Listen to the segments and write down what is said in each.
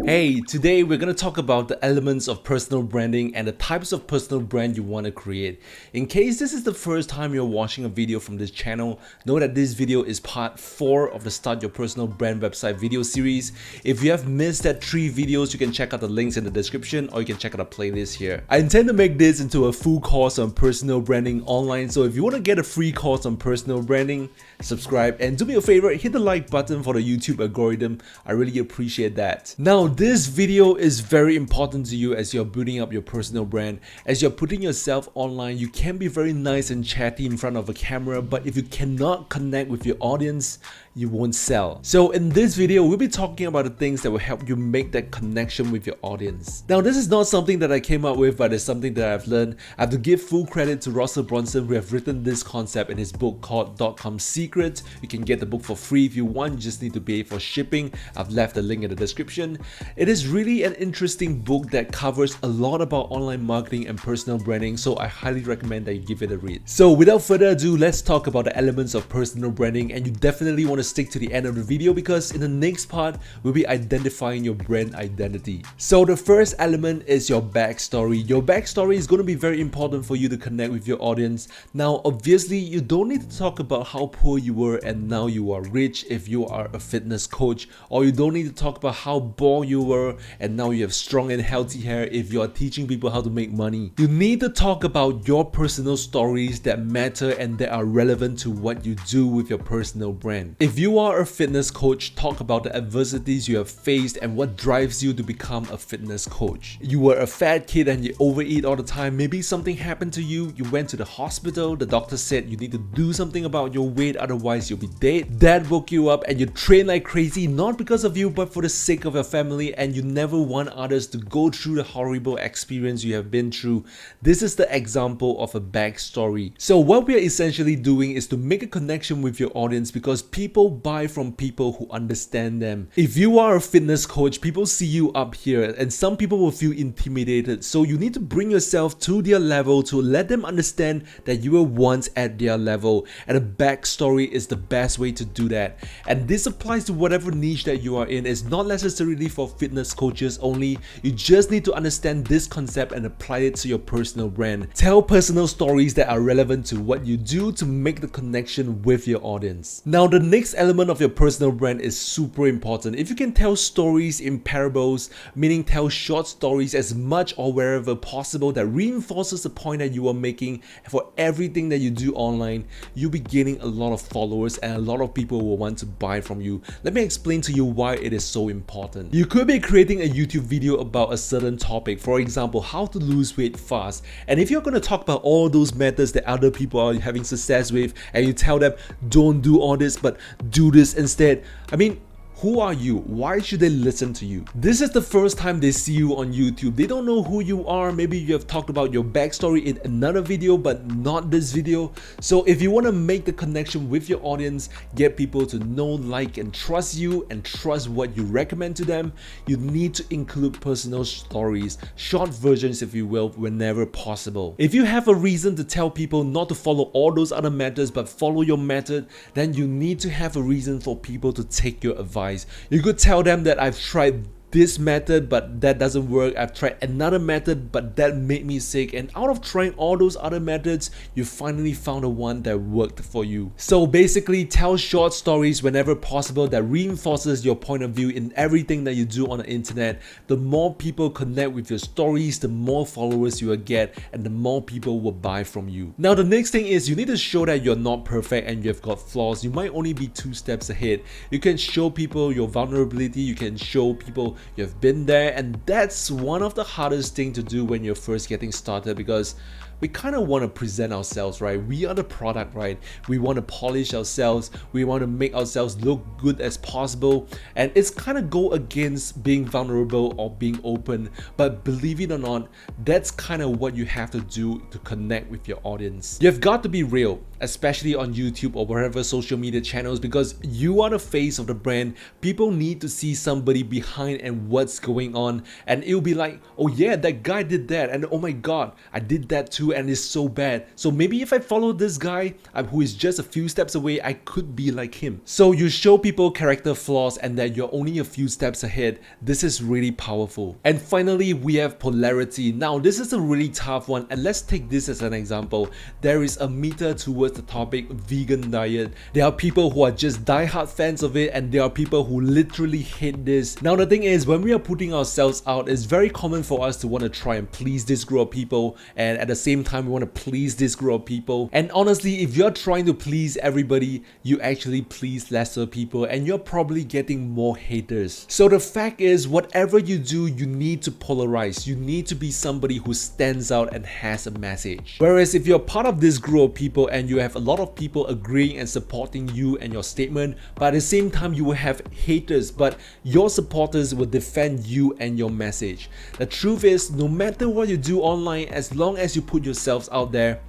Hey, today we're going to talk about the elements of personal branding and the types of personal brand you want to create. In case this is the first time you're watching a video from this channel, know that this video is part 4 of the Start Your Personal Brand Website video series. If you have missed that 3 videos, you can check out the links in the description or you can check out a playlist here. I intend to make this into a full course on personal branding online, so if you want to get a free course on personal branding, subscribe and do me a favor, hit the like button for the YouTube algorithm. I really appreciate that. Now, this video is very important to you as you're building up your personal brand. As you're putting yourself online, you can be very nice and chatty in front of a camera, but if you cannot connect with your audience, you won't sell. So in this video, we'll be talking about the things that will help you make that connection with your audience. Now, this is not something that I came up with, but it's something that I've learned. I have to give full credit to Russell Brunson, who have written this concept in his book called .com Secret. You can get the book for free if you want, you just need to pay for shipping. I've left the link in the description. It is really an interesting book that covers a lot about online marketing and personal branding, so I highly recommend that you give it a read. So without further ado, let's talk about the elements of personal branding, and you definitely want to stick to the end of the video because in the next part, we'll be identifying your brand identity. So the first element is your backstory. Your backstory is going to be very important for you to connect with your audience. Now, obviously, you don't need to talk about how poor you were and now you are rich if you are a fitness coach, or you don't need to talk about how born you were and now you have strong and healthy hair if you are teaching people how to make money. You need to talk about your personal stories that matter and that are relevant to what you do with your personal brand. If you are a fitness coach, talk about the adversities you have faced and what drives you to become a fitness coach. You were a fat kid and you overeat all the time. Maybe something happened to you, you went to the hospital, the doctor said you need to do something about your weight, otherwise you'll be dead. That woke you up and you train like crazy, not because of you but for the sake of your family, and you never want others to go through the horrible experience you have been through. This is the example of a backstory. So what we are essentially doing is to make a connection with your audience because people buy from people who understand them. If you are a fitness coach, people see you up here and some people will feel intimidated, so you need to bring yourself to their level to let them understand that you were once at their level, and a backstory is the best way to do that. And this applies to whatever niche that you are in. It's not necessarily for fitness coaches only. You just need to understand this concept and apply it to your personal brand. Tell personal stories that are relevant to what you do to make the connection with your audience. Now, the next element of your personal brand is super important. If you can tell stories in parables, meaning tell short stories as much or wherever possible that reinforces the point that you are making for everything that you do online, you'll be gaining a lot of followers and a lot of people will want to buy from you. Let me explain to you why it is so important. You could be creating a YouTube video about a certain topic, for example, how to lose weight fast. And if you're going to talk about all those methods that other people are having success with and you tell them don't do all this but do this instead, I mean, who are you? Why should they listen to you? This is the first time they see you on YouTube. They don't know who you are. Maybe you have talked about your backstory in another video, but not this video. So if you want to make the connection with your audience, get people to know, like, and trust you and trust what you recommend to them, you need to include personal stories, short versions if you will, whenever possible. If you have a reason to tell people not to follow all those other methods but follow your method, then you need to have a reason for people to take your advice. You could tell them that I've tried this method but that doesn't work, I've tried another method but that made me sick, and out of trying all those other methods, you finally found the one that worked for you. So basically, tell short stories whenever possible that reinforces your point of view in everything that you do on the internet. The more people connect with your stories, the more followers you will get and the more people will buy from you. Now, the next thing is you need to show that you're not perfect and you've got flaws. You might only be 2 steps ahead. You can show people your vulnerability, you can show people you've been there, and that's one of the hardest thing to do when you're first getting started because we kind of want to present ourselves, right? We are the product, right? We want to polish ourselves, we want to make ourselves look good as possible, and it's kind of go against being vulnerable or being open. But believe it or not, that's kind of what you have to do to connect with your audience. You've got to be real. especially on YouTube or wherever social media channels, because you are the face of the brand. People need to see somebody behind and what's going on, and it'll be like, oh yeah, that guy did that, and oh my god, I did that too, and it's so bad. So maybe if I follow this guy who is just a few steps away, I could be like him. So you show people character flaws and that you're only a few steps ahead. This is really powerful. And finally, we have polarity. Now this is a really tough one, and let's take this as an example. There is a meter towards the topic vegan diet. There are people who are just die-hard fans of it, and there are people who literally hate this. Now the thing is, when we are putting ourselves out, it's very common for us to want to try and please this group of people, and at the same time we want to please this group of people. And honestly, if you're trying to please everybody, you actually please lesser people, and you're probably getting more haters. So the fact is, whatever you do, you need to polarize. You need to be somebody who stands out and has a message. Whereas if you're part of this group of people and you have a lot of people agreeing and supporting you and your statement, but at the same time you will have haters, but your supporters will defend you and your message. The truth is, no matter what you do online, as long as you put yourselves out there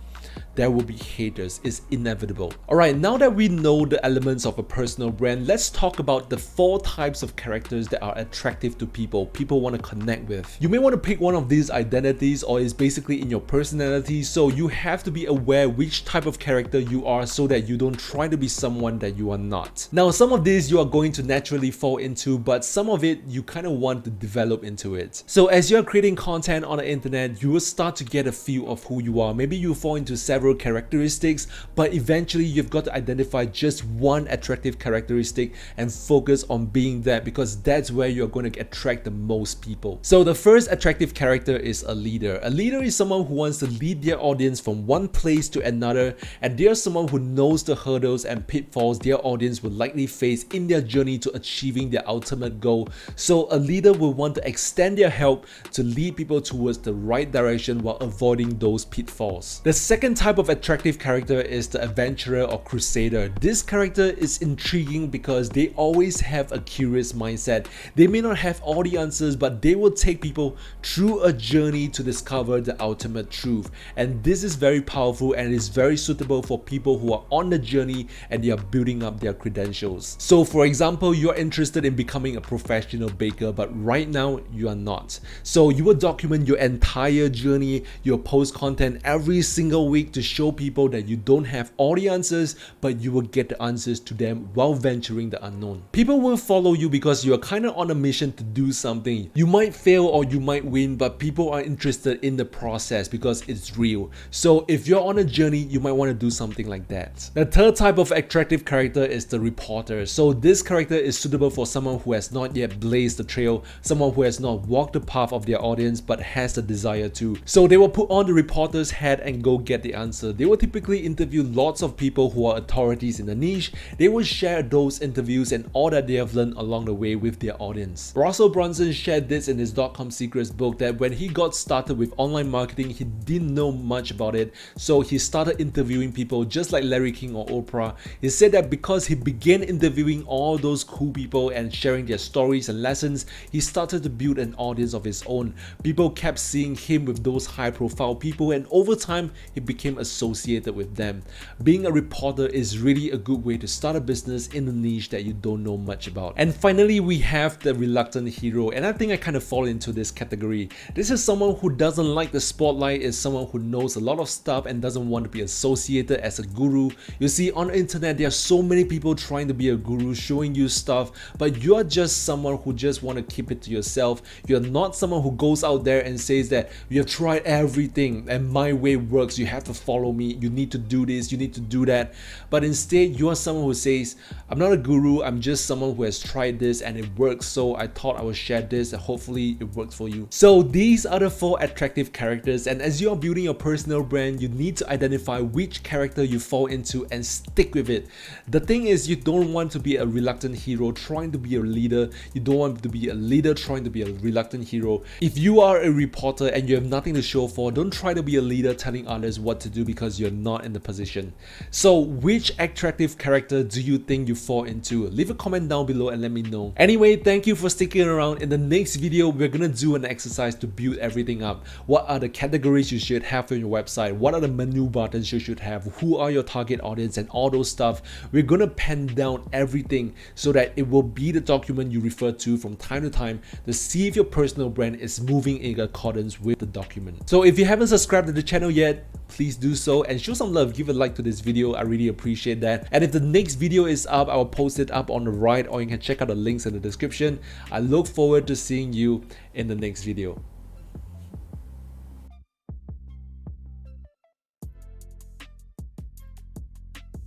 will be haters. It's inevitable. Alright, now that we know the elements of a personal brand, let's talk about the 4 types of characters that are attractive to people want to connect with. You may want to pick one of these identities, or is basically in your personality, so you have to be aware which type of character you are so that you don't try to be someone that you are not. Now some of these you are going to naturally fall into, but some of it you kind of want to develop into it. So as you're creating content on the internet, you will start to get a feel of who you are. Maybe you fall into several characteristics, but eventually you've got to identify just one attractive characteristic and focus on being that, because that's where you're going to attract the most people. So the first attractive character is a leader. A leader is someone who wants to lead their audience from one place to another, and they're someone who knows the hurdles and pitfalls their audience will likely face in their journey to achieving their ultimate goal. So a leader will want to extend their help to lead people towards the right direction while avoiding those pitfalls. The second type of attractive character is the adventurer or crusader. This character is intriguing because they always have a curious mindset. They may not have all the answers, but they will take people through a journey to discover the ultimate truth. And this is very powerful and is very suitable for people who are on the journey and they are building up their credentials. So for example, you're interested in becoming a professional baker, but right now you are not. So you will document your entire journey. You'll post content every single week to show people that you don't have all the answers, but you will get the answers to them while venturing the unknown. People will follow you because you are kind of on a mission to do something. You might fail or you might win, but people are interested in the process because it's real. So if you're on a journey, you might want to do something like that. The third type of attractive character is the reporter. So this character is suitable for someone who has not yet blazed the trail, someone who has not walked the path of their audience but has the desire to. So they will put on the reporter's hat and go get the answer. They will typically interview lots of people who are authorities in the niche. They will share those interviews and all that they have learned along the way with their audience. Russell Brunson shared this in his .com Secrets book that when he got started with online marketing, he didn't know much about it. So he started interviewing people just like Larry King or Oprah. He said that because he began interviewing all those cool people and sharing their stories and lessons, he started to build an audience of his own. People kept seeing him with those high profile people, and over time he became associated with them. Being a reporter is really a good way to start a business in a niche that you don't know much about. And finally, we have the reluctant hero, and I think I kind of fall into this category. This is someone who doesn't like the spotlight, is someone who knows a lot of stuff and doesn't want to be associated as a guru. You see, on the internet there are so many people trying to be a guru, showing you stuff, but you're just someone who just want to keep it to yourself. You're not someone who goes out there and says that you have tried everything and my way works, you have to follow me, you need to do this, you need to do that. But instead you are someone who says, I'm not a guru, I'm just someone who has tried this and it works, so I thought I would share this and hopefully it works for you. So these are the 4 attractive characters, and as you are building your personal brand, you need to identify which character you fall into and stick with it. The thing is, you don't want to be a reluctant hero trying to be a leader. You don't want to be a leader trying to be a reluctant hero. If you are a reporter and you have nothing to show for, don't try to be a leader telling others what what to do because you're not in the position. So which attractive character do you think you fall into? Leave a comment down below and let me know. Anyway, thank you for sticking around. In the next video, we're gonna do an exercise to build everything up. What are the categories you should have on your website? What are the menu buttons you should have? Who are your target audience and all those stuff? We're gonna pen down everything so that it will be the document you refer to from time to time to see if your personal brand is moving in accordance with the document. So if you haven't subscribed to the channel yet, please do so and show some love. Give a like to this video. I really appreciate that. And if the next video is up, I will post it up on the right, or you can check out the links in the description. I look forward to seeing you in the next video.